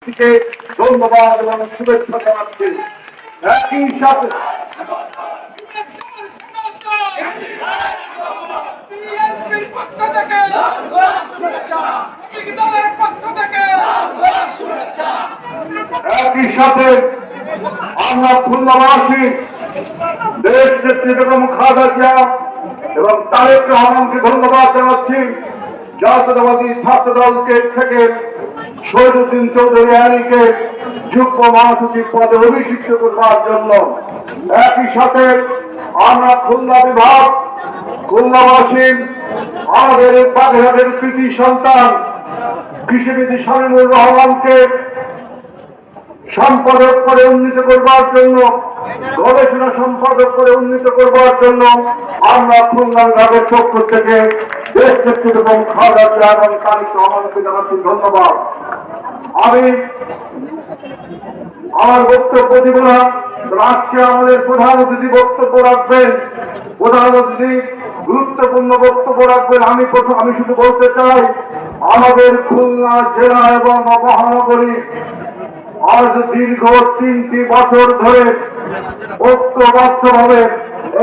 ধন্যবাদ এবং শুভেচ্ছা জানাচ্ছি। একই সাথে একই সাথে আমরা খুলনাবাসী দেশ নেত্রী বেগম খালেদা জিয়া এবং তারেক রহমানকে ধন্যবাদ জানাচ্ছি। জাতীয়তাবাদী ছাত্র দলকে থেকে শহীদুদ্দিন চৌধুরী আলীকে যুগ্ম মহাসচিব পদে অভিষিক্ত করবার জন্য। একই সাথে আমরা খুলনা বিভাগ খুলনাবাসী আমাদের বাগেরহাটের কৃতি সন্তান কৃষিবিদ শামীমুর রহমানকে সম্পাদক করে উন্নীত করবার জন্য, গবেষণা সম্পাদক করে উন্নীত করবার জন্য আমরা খুলনা বিভাগের পক্ষ থেকে দেশ নেত্রী এবং খালেদা জিয়া এবং তারেক রহমানকে জানাচ্ছি ধন্যবাদ। আমি আমার বক্তব্য দিব না, আজকে আমাদের প্রধান অতিথি বক্তব্য রাখবেন। প্রধান অতিথি গুরুত্বপূর্ণ বক্তব্য রাখবেন। আমি শুধু বলতে চাই, আমাদের খুলনা জেলা এবং মহানগরী আজ দীর্ঘ 3টি বছর ধরে ঐক্যবদ্ধভাবে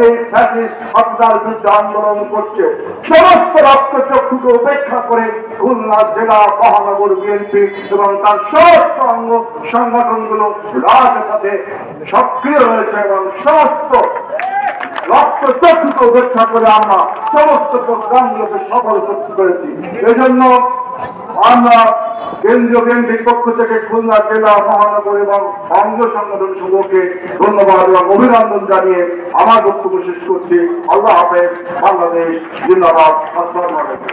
এই ফ্যাসিস্ট হত্যার বিরুদ্ধে আন্দোলন করছে। সমস্ত রক্তচক্ষুকে উপেক্ষা করে খুলনা জেলা মহানগর বিএনপি এবং তার সমস্ত অঙ্গ সংগঠনগুলো রাজপথে সক্রিয় রয়েছে এবং সমস্ত রক্তচক্ষুকে উপেক্ষা করে আমরা সমস্ত প্রোগ্রামগুলোকে সফল করতে পেরেছি। এজন্য আমরা কেন্দ্রীয় বিএনপির পক্ষ থেকে খুলনা জেলা মহানগর এবং অঙ্গ সংগঠন সমূহকে ধন্যবাদ এবং অভিনন্দন জানিয়ে আমার বক্তব্য শেষ করছি। আল্লাহ হাফেজ। বাংলাদেশ জিন্দাবাদ। আসসালামু আলাইকুম।